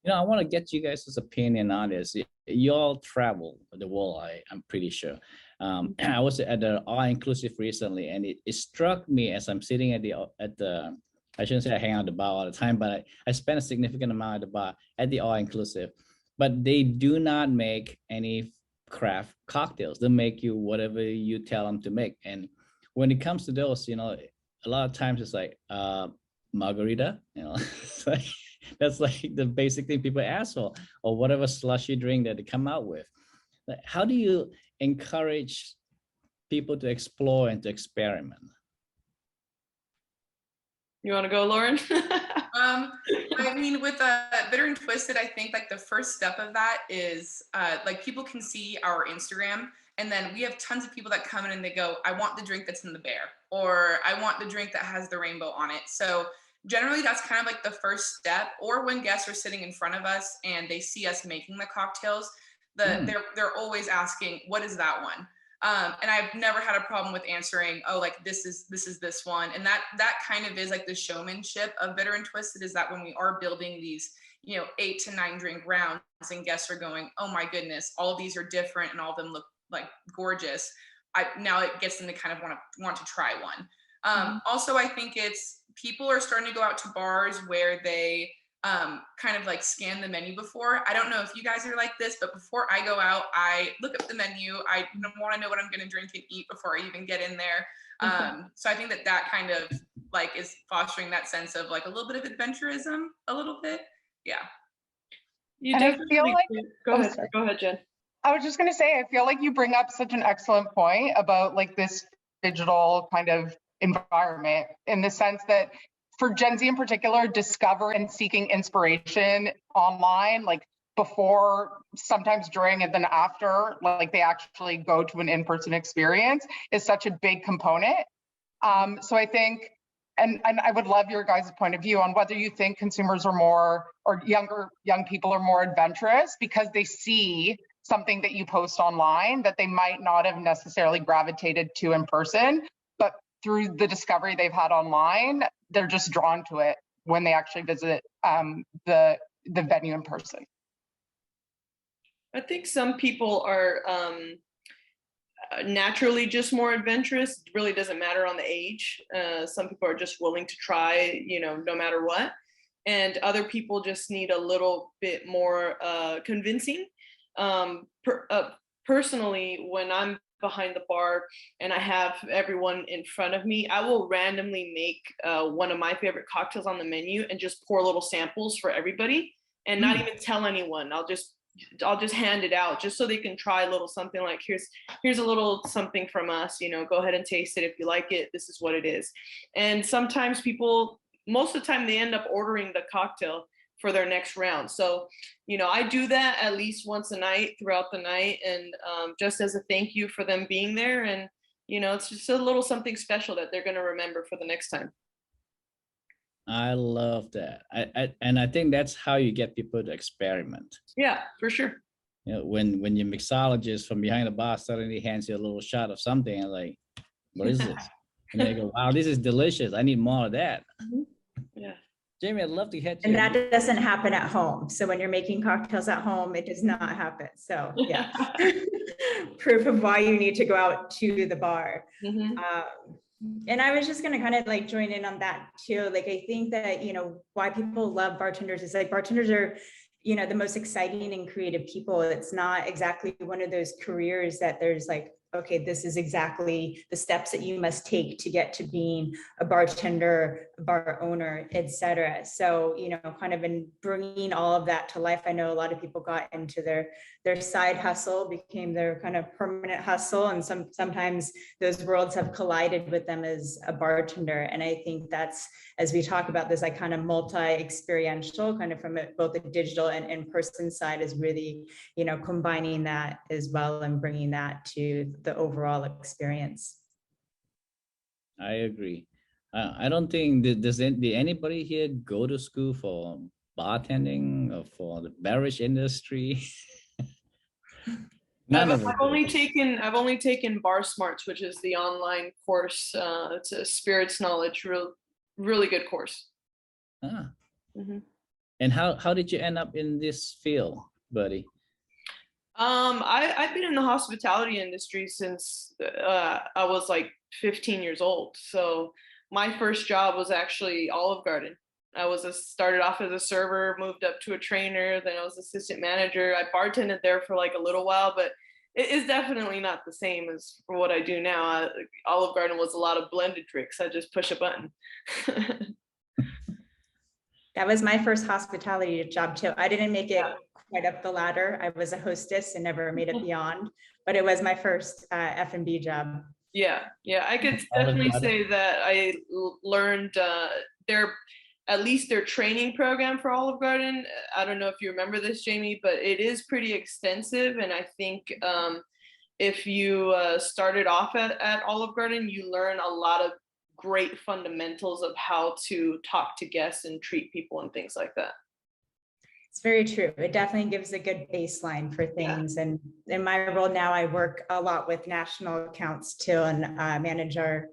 You know, I want to get you guys' opinion on this. You all travel the world, I'm pretty sure. I was at the all-inclusive recently, and it struck me as I'm sitting at the I shouldn't say I hang out at the bar all the time, but I spend a significant amount at the bar at the all-inclusive. But they do not make any craft cocktails. They make you whatever you tell them to make. And when it comes to those, you know, a lot of times it's like margarita, you know, that's like the basic thing people ask for, or whatever slushy drink that they come out with. Like, how do you encourage people to explore and to experiment? You want to go, Lauren? I mean, with Bitter and Twisted, I think like the first step of that is like people can see our Instagram, and then we have tons of people that come in and they go, I want the drink that's in the bear, or I want the drink that has the rainbow on it. So generally that's kind of like the first step. Or when guests are sitting in front of us and they see us making the cocktails, they're always asking, what is that one? And I've never had a problem with answering, oh, like this is this one. And that kind of is like the showmanship of Bitter and Twisted, is that when we are building these, you know, 8 to 9 drink rounds and guests are going, oh my goodness, all of these are different and all of them look like gorgeous. Now it gets them to kind of want to try one. Also, I think it's people are starting to go out to bars where they kind of like scan the menu before. I don't know if you guys are like this, but before I go out, I look up the menu. I want to know what I'm going to drink and eat before I even get in there. So I think that kind of like is fostering that sense of like a little bit of adventurism, a little bit. Yeah. You And I definitely feel like, go ahead, Jen. I was just going to say, I feel like you bring up such an excellent point about like this digital kind of environment, in the sense that for Gen Z in particular, discover and seeking inspiration online, like before, sometimes during, and then after, like they actually go to an in-person experience, is such a big component. So I think, and I would love your guys' point of view on whether you think consumers are more, or young people are more adventurous because they see something that you post online that they might not have necessarily gravitated to in person, but through the discovery they've had online, they're just drawn to it when they actually visit the venue in person. I think some people are naturally just more adventurous. It really doesn't matter on the age. Some people are just willing to try, no matter what. And other people just need a little bit more convincing. Personally, when I'm behind the bar and I have everyone in front of me, I will randomly make one of my favorite cocktails on the menu and just pour little samples for everybody and not even tell anyone. I'll just hand it out just so they can try a little something, like here's a little something from us, go ahead and taste it. If you like it, this is what it is. And sometimes people, most of the time, they end up ordering the cocktail for their next round. So, I do that at least once a night throughout the night, and just as a thank you for them being there. And, it's just a little something special that they're going to remember for the next time. I love that. And I think that's how you get people to experiment. Yeah, for sure. When your mixologist from behind the bar suddenly hands you a little shot of something, and like, what is this? And they go, wow, this is delicious. I need more of that. Yeah. Jamie, I'd love to hit you. And that doesn't happen at home. So when you're making cocktails at home, it does not happen. So yeah, proof of why you need to go out to the bar. And I was just going to kind of like join in on that too. Like, I think that, why people love bartenders is like bartenders are, the most exciting and creative people. It's not exactly one of those careers that there's like, okay, this is exactly the steps that you must take to get to being a bartender, a bar owner, etc. So, kind of in bringing all of that to life, I know a lot of people got into their side hustle, became their kind of permanent hustle. And sometimes those worlds have collided with them as a bartender. And I think that's, as we talk about this, like kind of multi-experiential, kind of from both the digital and in-person side, is really, combining that as well and bringing that to the overall experience. I agree. I don't think did anybody here go to school for bartending or for the beverage industry? I've only taken Bar Smarts, which is the online course. It's a spirits knowledge, really good course. And how did you end up in this field, buddy? I've been in the hospitality industry since I was like 15 years old. So my first job was actually Olive Garden. I started off as a server, moved up to a trainer, then I was assistant manager. I bartended there for like a little while, but it is definitely not the same as for what I do now. Olive Garden was a lot of blended drinks. I just push a button. That was my first hospitality job too. I didn't make it quite up the ladder. I was a hostess and never made it beyond, but it was my first F&B job. Yeah, I could definitely say that I learned at least their training program for Olive Garden. I don't know if you remember this, Jamie, but it is pretty extensive. And I think if you started off at Olive Garden, you learn a lot of great fundamentals of how to talk to guests and treat people and things like that. It's very true. It definitely gives a good baseline for things. Yeah. And in my role now, I work a lot with national accounts too, and manage our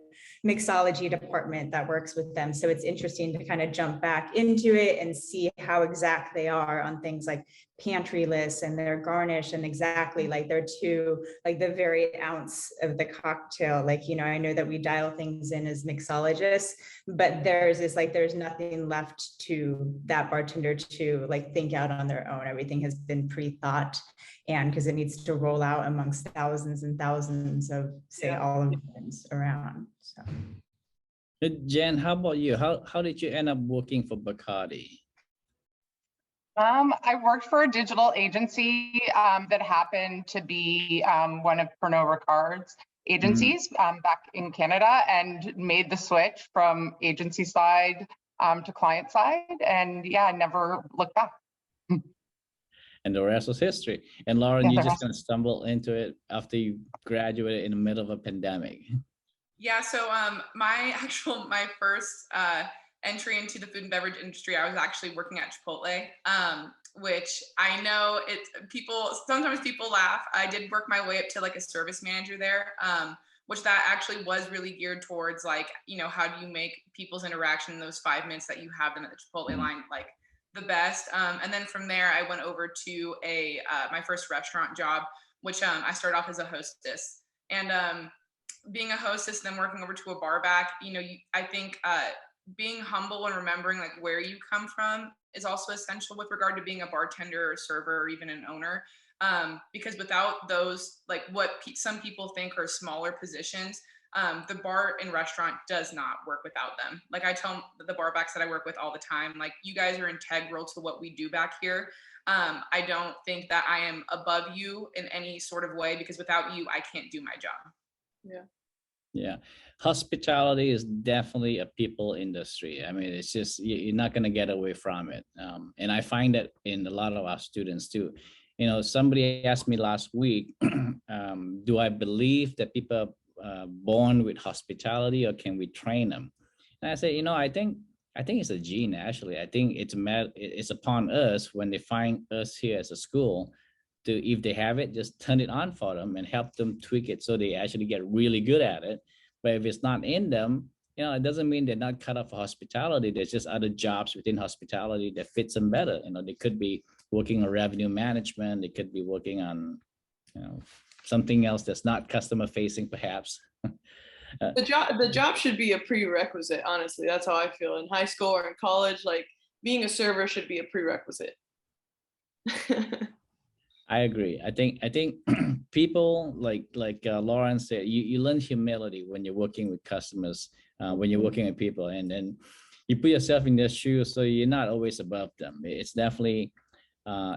mixology department that works with them. So it's interesting to kind of jump back into it and see how exact they are on things like pantry lists and their garnish and exactly like they're to like the very ounce of the cocktail. Like, you know, I know that we dial things in as mixologists, but theirs is like, there's nothing left to that bartender to like think out on their own. Everything has been pre-thought, and because it needs to roll out amongst thousands and thousands of, say, Olivins around. So. Jen, how about you? How did you end up working for Bacardi? I worked for a digital agency that happened to be one of Pernod Ricard's agencies back in Canada, and made the switch from agency side to client side, and yeah, never looked back. And the rest was history. And Lauren, you just kind of stumbled into it after you graduated in the middle of a pandemic. Yeah, so my first entry into the food and beverage industry, I was actually working at Chipotle, which I know sometimes people laugh. I did work my way up to like a service manager there, which that actually was really geared towards like, you know, how do you make people's interaction in those 5 minutes that you have them at the Chipotle line like the best. And then from there, I went over to my first restaurant job, which I started off as a hostess. And being a hostess, then working over to a bar back, you know, I think being humble and remembering like where you come from is also essential with regard to being a bartender or server or even an owner. Because without those, like what some people think are smaller positions, the bar and restaurant does not work without them. Like I tell the bar backs that I work with all the time, like you guys are integral to what we do back here. I don't think that I am above you in any sort of way, because without you, I can't do my job. Yeah. Yeah, hospitality is definitely a people industry. I mean, it's just, you're not going to get away from it. And I find that in a lot of our students too. You know, somebody asked me last week, do I believe that people are born with hospitality, or can we train them? And I say, you know, I think it's a gene, actually. I think it's upon us, when they find us here as a school, to, if they have it, just turn it on for them and help them tweak it so they actually get really good at it. But if it's not in them, you know, it doesn't mean they're not cut off for hospitality. There's just other jobs within hospitality that fits them better. You know, they could be working on revenue management. They could be working on, you know, something else that's not customer facing, perhaps. The job should be a prerequisite. Honestly, that's how I feel. In high school or in college, like being a server should be a prerequisite. I agree. I think people like Lauren said, you learn humility when you're working with customers, when you're working with people, and then you put yourself in their shoes, so you're not always above them. It's definitely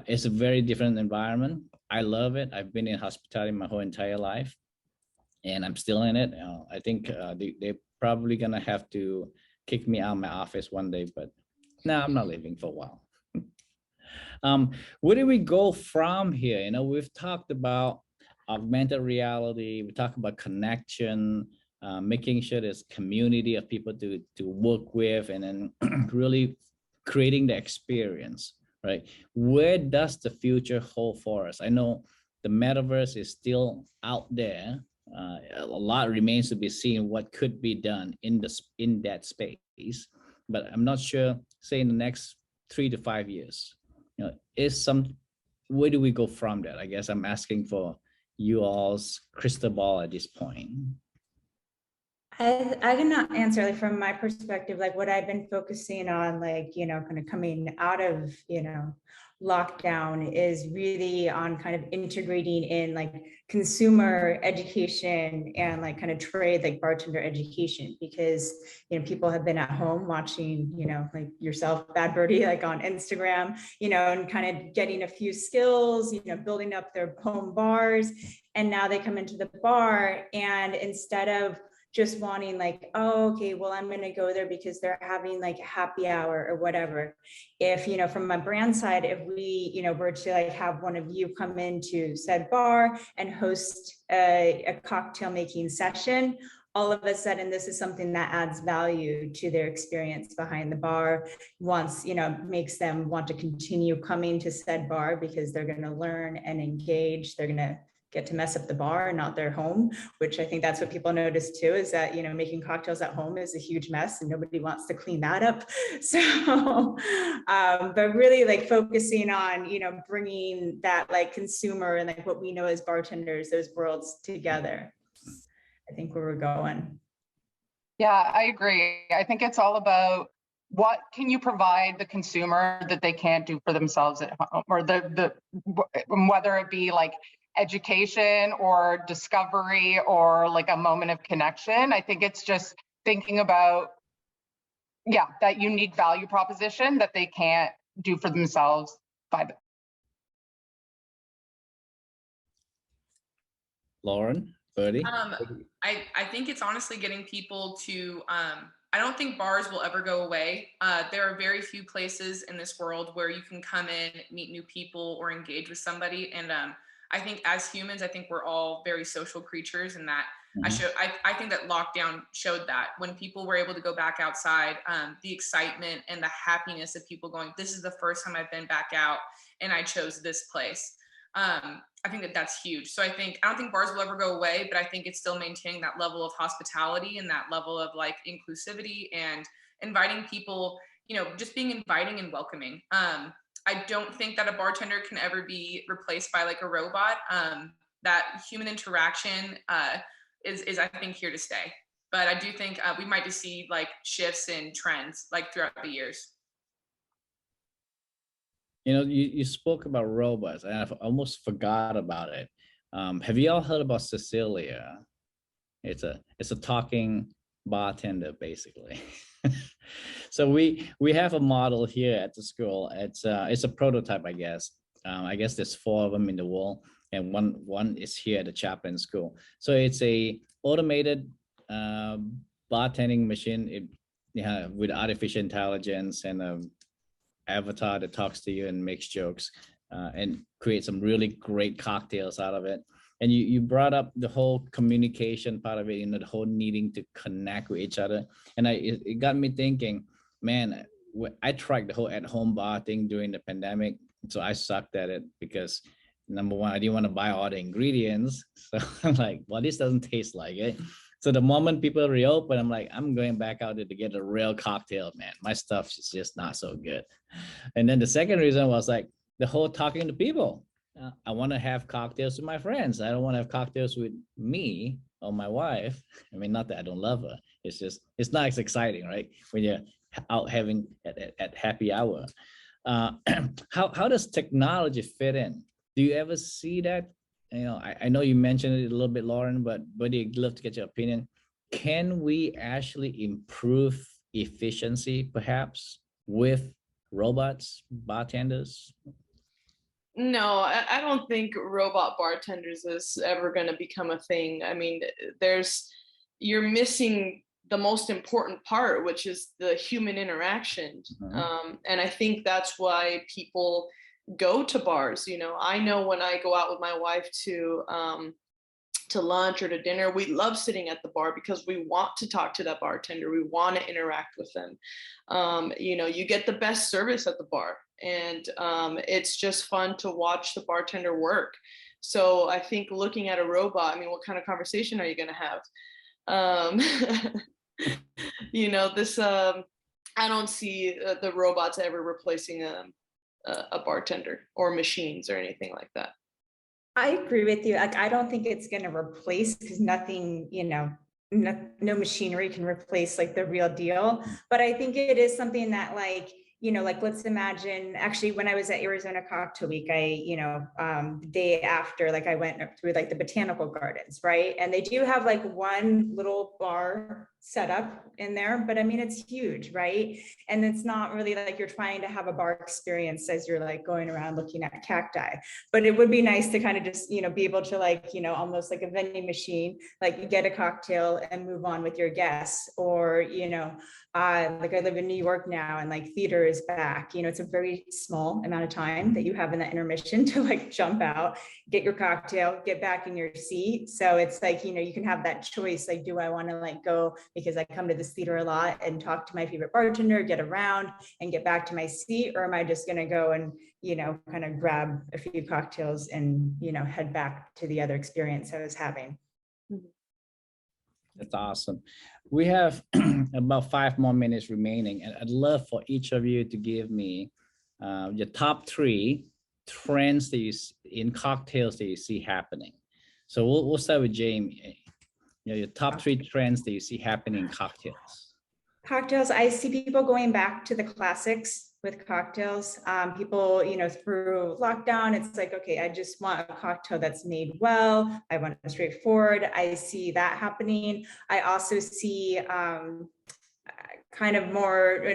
it's a very different environment. I love it. I've been in hospitality my whole entire life, and I'm still in it. I think they're probably gonna have to kick me out of my office one day, but no, I'm not leaving for a while. Where do we go from here? You know, we've talked about augmented reality. We talk about connection, making sure there's community of people to work with, and then really creating the experience, right? Where does the future hold for us? I know the metaverse is still out there. A lot remains to be seen what could be done in that space, but I'm not sure, say in the next 3 to 5 years. You know, where do we go from that? I guess I'm asking for you all's crystal ball at this point. I cannot answer, like from my perspective, like what I've been focusing on, like, you know, kind of coming out of, you know, lockdown is really on kind of integrating in like consumer education and like kind of trade, like bartender education, because, you know, people have been at home watching, you know, like yourself, Bad Birdie, like on Instagram, you know, and kind of getting a few skills, you know, building up their home bars. And now they come into the bar, and instead of just wanting like, oh, okay, well, I'm going to go there because they're having like a happy hour or whatever. If, you know, from my brand side, if we, you know, were to like have one of you come into said bar and host a cocktail making session, all of a sudden, this is something that adds value to their experience behind the bar. Once, you know, makes them want to continue coming to said bar because they're going to learn and engage. They're going to get to mess up the bar and not their home, which I think that's what people notice too, is that, you know, making cocktails at home is a huge mess and nobody wants to clean that up. So, but really like focusing on, you know, bringing that like consumer and like what we know as bartenders, those worlds together. I think where we're going. Yeah, I agree. I think it's all about what can you provide the consumer that they can't do for themselves at home, or whether it be like education or discovery or like a moment of connection. I think it's just thinking about, yeah, that unique value proposition that they can't do for themselves by the. Lauren, Birdie? I think it's honestly getting people to, I don't think bars will ever go away. There are very few places in this world where you can come in, meet new people, or engage with somebody. And I think as humans, I think we're all very social creatures, and that I think that lockdown showed that when people were able to go back outside, the excitement and the happiness of people going, this is the first time I've been back out and I chose this place. I think that that's huge. So I don't think bars will ever go away, but I think it's still maintaining that level of hospitality and that level of like inclusivity and inviting people, you know, just being inviting and welcoming. I don't think that a bartender can ever be replaced by like a robot. That human interaction is I think here to stay. But I do think we might just see like shifts in trends like throughout the years. You know, you spoke about robots, and I almost forgot about it. Have you all heard about Cecilia? It's a talking bartender, basically. So we have a model here at the school. It's a prototype, I guess. I guess there's 4 of them in the world, and one is here at the Chapin School. So it's a automated bartending machine, with artificial intelligence and a avatar that talks to you and makes jokes and create some really great cocktails out of it. And you brought up the whole communication part of it, you know, the whole needing to connect with each other. And it got me thinking, man, I tried the whole at-home bar thing during the pandemic. So I sucked at it because, number one, I didn't want to buy all the ingredients. So I'm like, well, this doesn't taste like it. So the moment people reopen, I'm like, I'm going back out there to get a real cocktail, man. My stuff is just not so good. And then the second reason was like the whole talking to people. I want to have cocktails with my friends. I don't want to have cocktails with me or my wife. I mean, not that I don't love her. It's just, it's not as exciting, right? When you're out having at happy hour. How does technology fit in? Do you ever see that? You know, I know you mentioned it a little bit, Lauren, but I'd love to get your opinion. Can we actually improve efficiency, perhaps, with robots, bartenders? No, I don't think robot bartenders is ever going to become a thing. I mean, you're missing the most important part, which is the human interaction. And I think that's why people go to bars. You know, I know when I go out with my wife to lunch or to dinner, we love sitting at the bar because we want to talk to that bartender. We want to interact with them. You know, you get the best service at the bar, and it's just fun to watch the bartender work. So I think looking at a robot, I mean, what kind of conversation are you going to have? You know, I don't see the robots ever replacing a bartender or machines or anything like that. I agree with you. Like, I don't think it's going to replace, because nothing, you know, no machinery can replace like the real deal. But I think it is something that, like, you know, like, let's imagine, actually, when I was at Arizona Cocktail Week, the day after, like, I went through like the botanical gardens, right? And they do have like one little bar set up in there, but I mean, it's huge, right? And it's not really like you're trying to have a bar experience as you're like going around looking at cacti. But it would be nice to kind of just, you know, be able to, like, you know, almost like a vending machine, like you get a cocktail and move on with your guests. Or, you know, like I live in New York now, and like theater is back. You know, it's a very small amount of time that you have in that intermission to like jump out, get your cocktail, get back in your seat. So it's like, you know, you can have that choice. Like, do I want to like go because I come to this theater a lot and talk to my favorite bartender, get around and get back to my seat? Or am I just going to go and, you know, kind of grab a few cocktails and, you know, head back to the other experience I was having? That's awesome. We have about 5 more minutes remaining, and I'd love for each of you to give me your top 3 trends that you in cocktails that you see happening. So we'll start with Jamie. You know, your top 3 trends that you see happening in cocktails. Cocktails, I see people going back to the classics with cocktails. People, you know, through lockdown, it's like, okay, I just want a cocktail that's made well. I want it straightforward. I see that happening. I also see kind of more,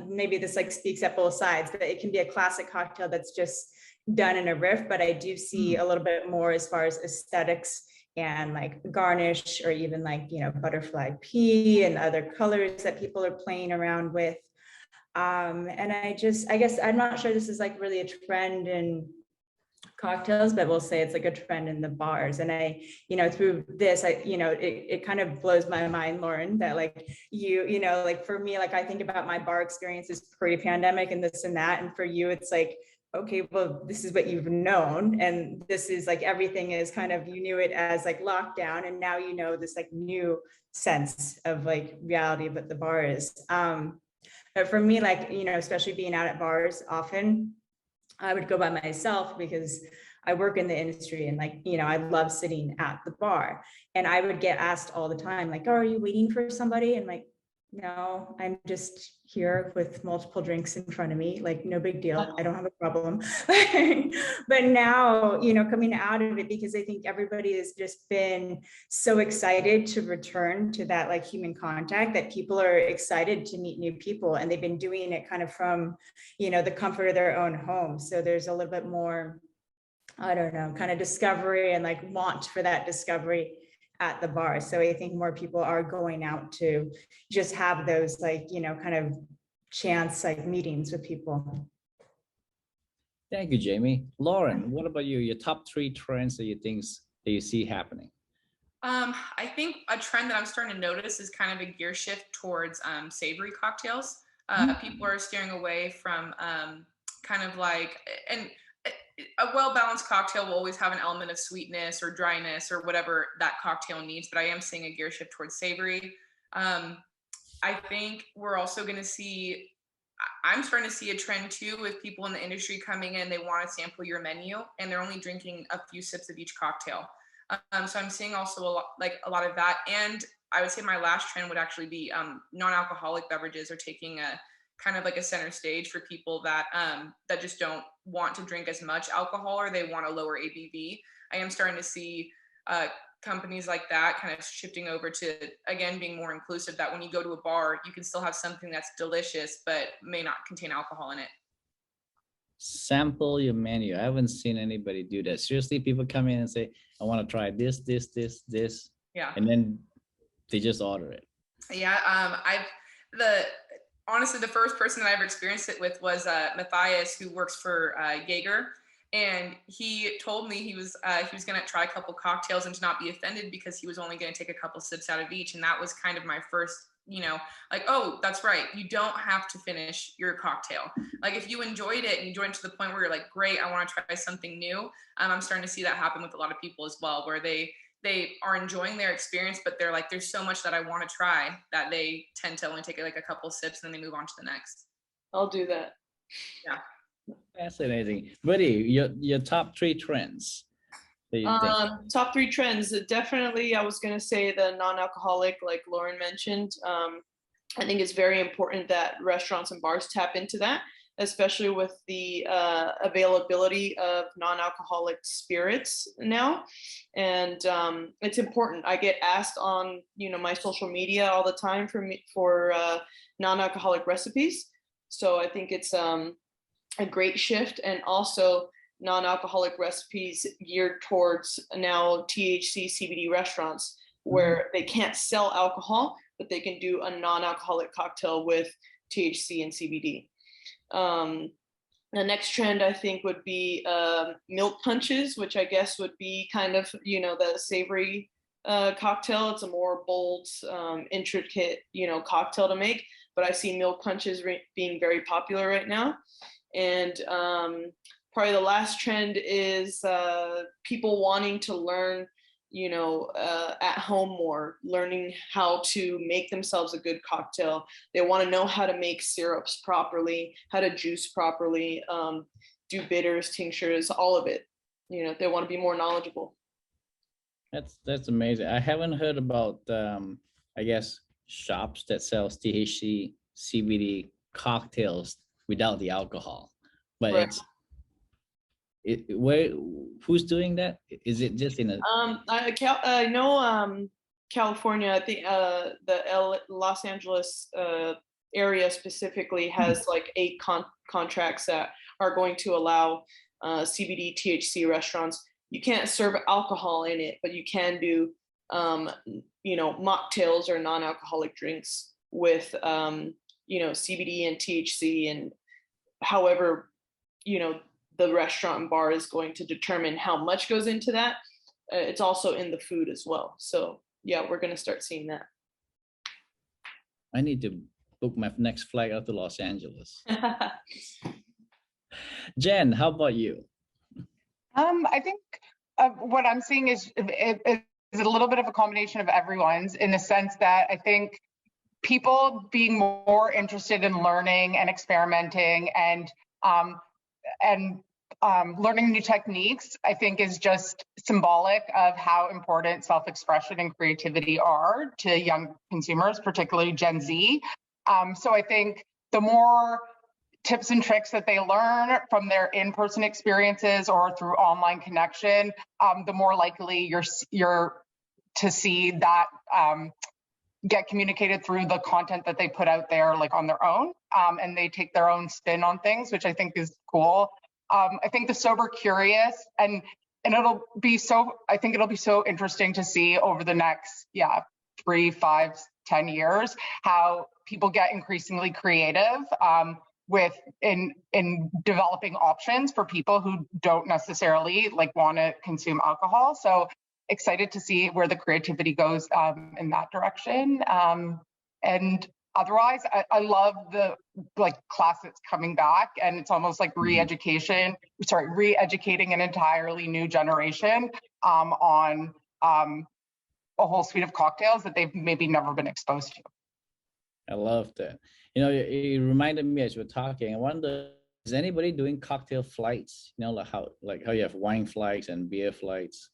maybe this like speaks at both sides, but it can be a classic cocktail that's just done in a riff, but I do see a little bit more as far as aesthetics and like garnish, or even like, you know, butterfly pea and other colors that people are playing around with. And I guess I'm not sure this is like really a trend in cocktails, but we'll say it's like a trend in the bars. And I, you know, through this, you know, it kind of blows my mind, Lauren, that like you know, like for me, like I think about my bar experiences pre-pandemic and this and that. And for you, it's like, okay, well, this is what you've known. And this is like, everything is kind of, you knew it as like lockdown. And now, you know, this like new sense of like reality of what the bar is. But for me, like, you know, especially being out at bars often, I would go by myself because I work in the industry and like, you know, I love sitting at the bar. And I would get asked all the time, like, oh, are you waiting for somebody? And like, no, I'm just here with multiple drinks in front of me, like no big deal. I don't have a problem. But now, you know, coming out of it, because I think everybody has just been so excited to return to that like human contact, that people are excited to meet new people, and they've been doing it kind of from, you know, the comfort of their own home. So there's a little bit more, I don't know, kind of discovery and like want for that discovery at the bar. So I think more people are going out to just have those like, you know, kind of chance like meetings with people. Thank you, Jamie. Lauren, what about you? Your top 3 trends that you see happening? I think a trend that I'm starting to notice is kind of a gear shift towards savory cocktails. People are steering away from kind of like, and a well-balanced cocktail will always have an element of sweetness or dryness or whatever that cocktail needs, but I am seeing a gear shift towards savory. I think we're also going to see, I'm starting to see a trend too with people in the industry coming in, they want to sample your menu and they're only drinking a few sips of each cocktail. So I'm seeing also a lot of that. And I would say my last trend would actually be non-alcoholic beverages are taking a kind of like a center stage for people that that just don't want to drink as much alcohol, or they want a lower ABV. I am starting to see companies like that kind of shifting over to, again, being more inclusive, that when you go to a bar, you can still have something that's delicious, but may not contain alcohol in it. Sample your menu. I haven't seen anybody do that. Seriously, people come in and say, I want to try this. Yeah. And then they just order it. Yeah. Honestly, the first person that I ever experienced it with was Matthias, who works for Jaeger. And he told me he was going to try a couple cocktails and to not be offended because he was only going to take a couple sips out of each. And that was kind of my first, you know, like, oh, that's right. You don't have to finish your cocktail. Like if you enjoyed it and you enjoyed it to the point where you're like, great, I want to try something new. I'm starting to see that happen with a lot of people as well, where they are enjoying their experience, but they're like, there's so much that I want to try, that they tend to only take like a couple sips and then they move on to the next. I'll do that. Yeah. Fascinating. Buddy, your top 3 trends that you think? Top 3 trends, definitely I was going to say the non-alcoholic, like Lauren mentioned. I think it's very important that restaurants and bars tap into that, especially with the availability of non-alcoholic spirits now. And it's important. I get asked on, you know, my social media all the time for non-alcoholic recipes. So I think it's a great shift, and also non-alcoholic recipes geared towards now THC CBD restaurants where they can't sell alcohol, but they can do a non-alcoholic cocktail with THC and CBD. The next trend I think would be milk punches, which I guess would be kind of, you know, the savory cocktail. It's a more bold, intricate, you know, cocktail to make. But I see milk punches being very popular right now. And probably the last trend is people wanting to learn, you know, at home more, learning how to make themselves a good cocktail. They want to know how to make syrups properly, how to juice properly, do bitters, tinctures, all of it. You know, they want to be more knowledgeable. That's amazing. I haven't heard about I guess shops that sells THC CBD cocktails without the alcohol, but Right. where, who's doing that? Is it just in a I know California, I think the Los Angeles area specifically has like 8 contracts that are going to allow CBD THC restaurants. You can't serve alcohol in it, but you can do you know, mocktails or non-alcoholic drinks with you know, CBD and THC, and however, you know, the restaurant and bar is going to determine how much goes into that. It's also in the food as well. So yeah, we're going to start seeing that. I need to book my next flight out to Los Angeles. Jen, how about you? I think what I'm seeing is a little bit of a combination of everyone's, in the sense that I think people being more interested in learning and experimenting and learning new techniques, I think, is just symbolic of how important self-expression and creativity are to young consumers, particularly Gen Z. So I think the more tips and tricks that they learn from their in-person experiences or through online connection, the more likely you're to see that get communicated through the content that they put out there, like on their own, and they take their own spin on things, which I think is cool. I think the sober curious, and it'll be so, I think it'll be so interesting to see over the next 3, 5, 10 years how people get increasingly creative with in developing options for people who don't necessarily like want to consume alcohol. So excited to see where the creativity goes in that direction. And otherwise, I love the like classics coming back, and it's almost like re-educating an entirely new generation on a whole suite of cocktails that they've maybe never been exposed to. I love that. You know, it reminded me as we're talking, I wonder, is anybody doing cocktail flights? You know, like how you have wine flights and beer flights.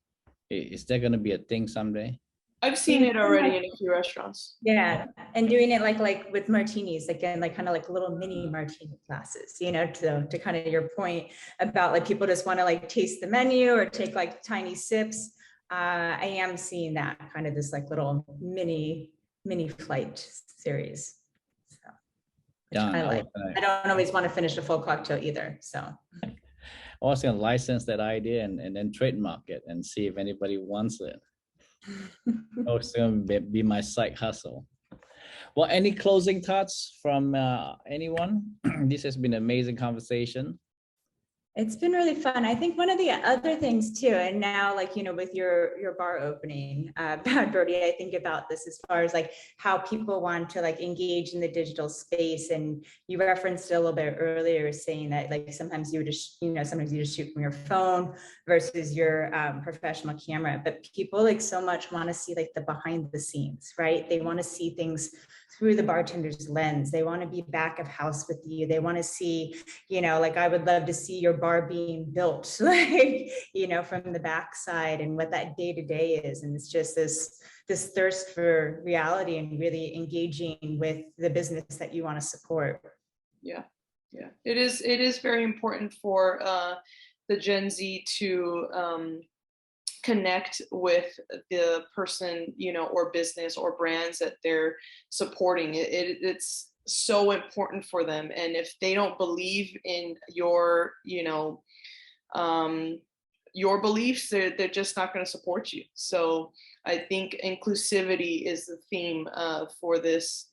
Is that going to be a thing someday? I've seen it already in a few restaurants. Yeah, and doing it like with martinis, again, like kind of like little mini martini classes, you know, to kind of your point about like people just want to like taste the menu or take like tiny sips. I am seeing that kind of this like little mini flight series. So, Yeah, I like. I don't always want to finish a full cocktail either. So I was going to license that idea and then trademark it and see if anybody wants it. It's going to be my side hustle. Well, any closing thoughts from anyone? This has been an amazing conversation. It's been really fun. I think one of the other things too, and now like, you know, with your bar opening, Brody, I think about this as far as like how people want to like engage in the digital space. And you referenced it a little bit earlier, saying that like sometimes you just, you know, sometimes you just shoot from your phone versus your professional camera. But people like so much want to see like the behind the scenes, right? They want to see things through the bartender's lens. They want to be back of house with you. They want to see, you know, like I would love to see your bar being built, like, you know, from the backside and what that day to day is. And it's just this thirst for reality and really engaging with the business that you want to support. Yeah. It is very important for the Gen Z to connect with the person, you know, or business or brands that they're supporting. It's so important for them. And if they don't believe in your, you know, your beliefs, they're just not going to support you. So I think inclusivity is the theme for this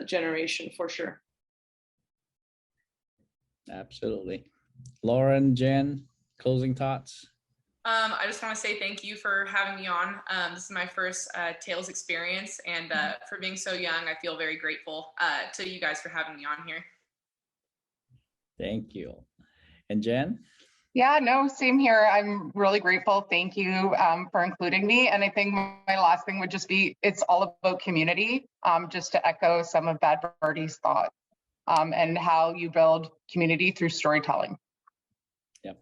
generation, for sure. Absolutely. Lauren, Jen, closing thoughts? I just want to say thank you for having me on. This is my first Tales experience, and for being so young, I feel very grateful to you guys for having me on here. Thank you. And Jen? Yeah, no, same here. I'm really grateful. Thank you for including me. And I think my last thing would just be, it's all about community, just to echo some of Bad Birdie's thoughts, and how you build community through storytelling. Yep.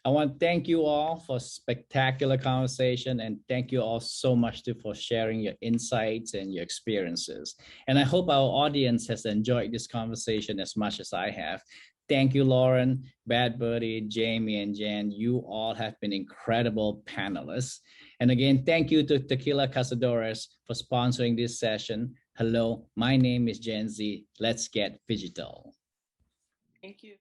I want to thank you all for spectacular conversation, and thank you all so much for sharing your insights and your experiences. And I hope our audience has enjoyed this conversation as much as I have. Thank you, Lauren, Bad Birdie, Jamie, and Jen. You all have been incredible panelists. And again, thank you to Tequila Cazadores for sponsoring this session. Hello, my name is Gen Z. Let's get phygital. Thank you.